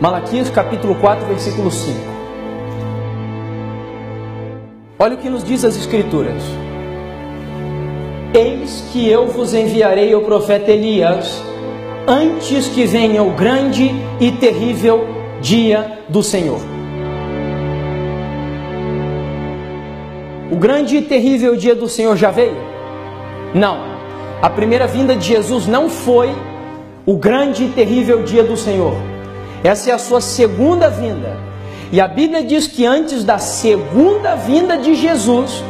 Malaquias capítulo 4, versículo 5. Olha o que nos diz as Escrituras. Eis que eu vos enviarei o profeta Elias, antes que venha o grande e terrível dia do Senhor. O grande e terrível dia do Senhor já veio? Não. A primeira vinda de Jesus não foi o grande e terrível dia do Senhor. Essa é a sua segunda vinda. E a Bíblia diz que antes da segunda vinda de Jesus,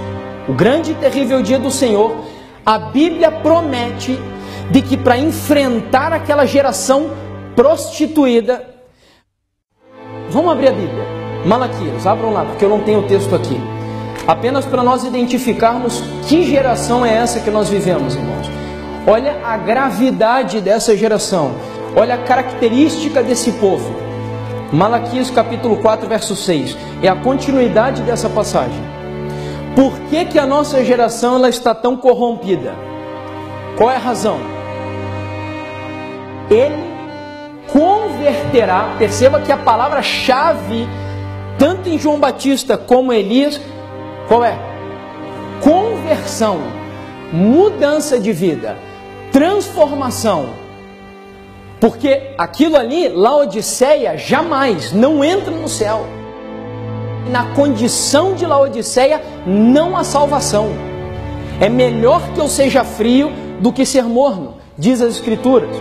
o grande e terrível dia do Senhor, a Bíblia promete de que para enfrentar aquela geração prostituída... Vamos abrir a Bíblia. Malaquias, abram lá, porque eu não tenho o texto aqui. Apenas para nós identificarmos que geração é essa que nós vivemos, irmãos. Olha a gravidade dessa geração. Olha a característica desse povo. Malaquias capítulo 4, verso 6. É a continuidade dessa passagem. Por que que a nossa geração ela está tão corrompida? Qual é a razão? Ele converterá, perceba que a palavra-chave, tanto em João Batista como Elias, qual é? Conversão, mudança de vida, transformação. Porque aquilo ali, Laodiceia, jamais, não entra no céu. Na condição de Laodiceia, não há salvação. É melhor que eu seja frio do que ser morno, diz as Escrituras.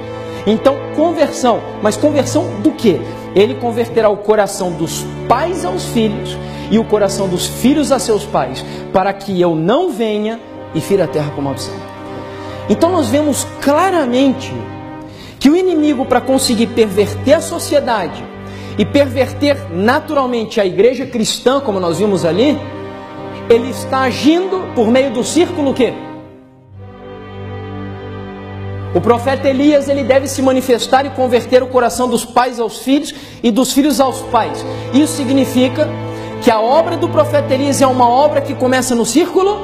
Então, conversão. Mas conversão do quê? Ele converterá o coração dos pais aos filhos e o coração dos filhos a seus pais, para que eu não venha e fira a terra com maldição. Então nós vemos claramente que o inimigo, para conseguir perverter a sociedade e perverter naturalmente a igreja cristã, como nós vimos ali, ele está agindo por meio do círculo quê? O profeta Elias, ele deve se manifestar e converter o coração dos pais aos filhos e dos filhos aos pais. Isso significa que a obra do profeta Elias é uma obra que começa no círculo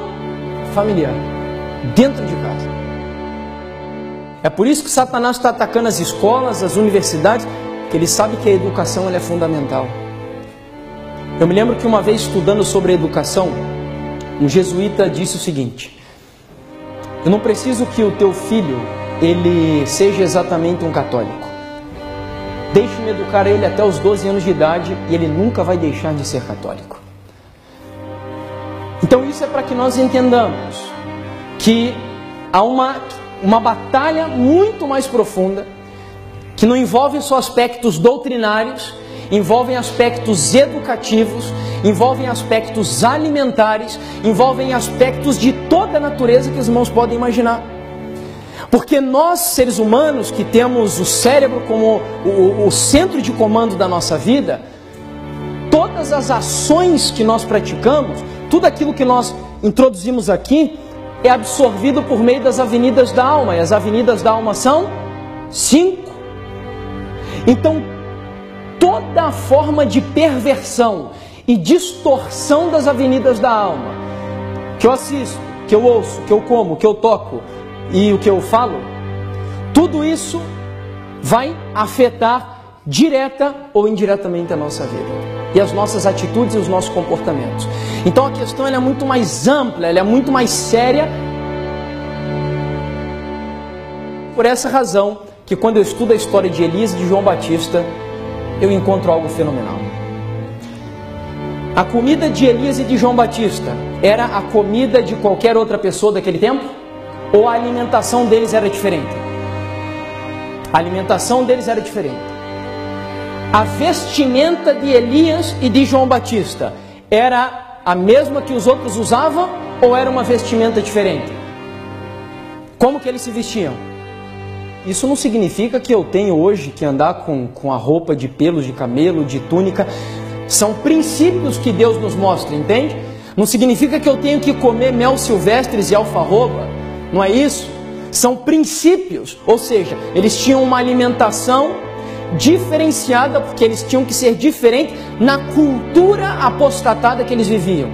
familiar, dentro de casa. É por isso que Satanás está atacando as escolas, as universidades, porque ele sabe que a educação ela é fundamental. Eu me lembro que uma vez, estudando sobre educação, um jesuíta disse o seguinte: eu não preciso que o teu filho ele seja exatamente um católico. Deixe-me educar ele até os 12 anos de idade e ele nunca vai deixar de ser católico. Então isso é para que nós entendamos que há uma batalha muito mais profunda, que não envolve só aspectos doutrinários, envolvem aspectos educativos, envolvem aspectos alimentares, envolvem aspectos de toda a natureza que os irmãos podem imaginar. Porque nós, seres humanos, que temos o cérebro como o centro de comando da nossa vida, todas as ações que nós praticamos, tudo aquilo que nós introduzimos aqui, é absorvido por meio das avenidas da alma. E as avenidas da alma são 5. Então, toda a forma de perversão e distorção das avenidas da alma, que eu assisto, que eu ouço, que eu como, que eu toco e o que eu falo, tudo isso vai afetar direta ou indiretamente a nossa vida e as nossas atitudes e os nossos comportamentos. Então a questão ela é muito mais ampla, ela é muito mais séria. Por essa razão que quando eu estudo a história de Elias e de João Batista, eu encontro algo fenomenal. A comida de Elias e de João Batista era a comida de qualquer outra pessoa daquele tempo? Ou a alimentação deles era diferente? A alimentação deles era diferente. A vestimenta de Elias e de João Batista era a mesma que os outros usavam ou era uma vestimenta diferente? Como que eles se vestiam? Isso não significa que eu tenho hoje que andar com a roupa de pelos de camelo, de túnica. São princípios que Deus nos mostra, entende? Não significa que eu tenho que comer mel silvestres e alfarroba. Não é isso? São princípios. Ou seja, eles tinham uma alimentação diferenciada porque eles tinham que ser diferentes na cultura apostatada que eles viviam.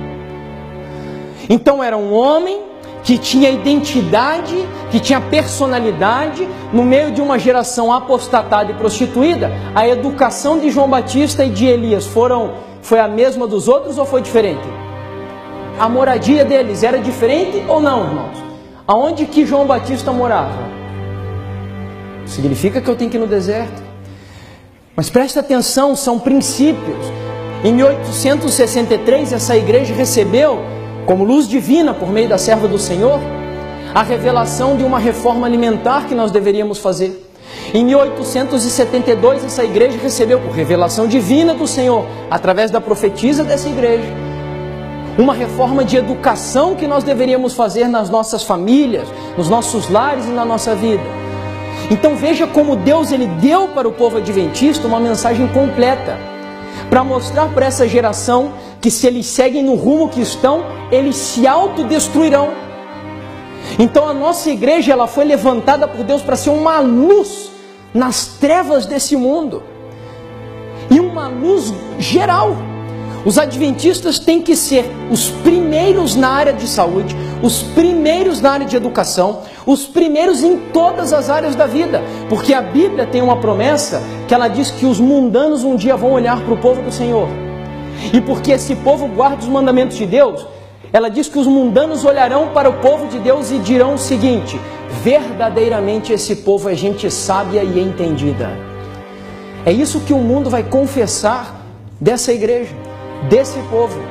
Então era um homem que tinha identidade, que tinha personalidade, no meio de uma geração apostatada e prostituída, a educação de João Batista e de Elias foi a mesma dos outros ou foi diferente? A moradia deles era diferente ou não, irmãos? Aonde que João Batista morava? Significa que eu tenho que ir no deserto. Mas presta atenção, são princípios. Em 1863, essa igreja recebeu, como luz divina por meio da serva do Senhor, a revelação de uma reforma alimentar que nós deveríamos fazer. Em 1872, essa igreja recebeu, por revelação divina do Senhor, através da profetisa dessa igreja, uma reforma de educação que nós deveríamos fazer nas nossas famílias, nos nossos lares e na nossa vida. Então veja como Deus ele deu para o povo adventista uma mensagem completa, para mostrar para essa geração que se eles seguem no rumo que estão, eles se autodestruirão. Então a nossa igreja ela foi levantada por Deus para ser uma luz nas trevas desse mundo, e uma luz geral. Os adventistas têm que ser os primeiros na área de saúde, os primeiros na área de educação, os primeiros em todas as áreas da vida, porque a Bíblia tem uma promessa que ela diz que os mundanos um dia vão olhar para o povo do Senhor, e porque esse povo guarda os mandamentos de Deus, ela diz que os mundanos olharão para o povo de Deus e dirão o seguinte: verdadeiramente esse povo é gente sábia e entendida. É isso que o mundo vai confessar dessa igreja, desse povo.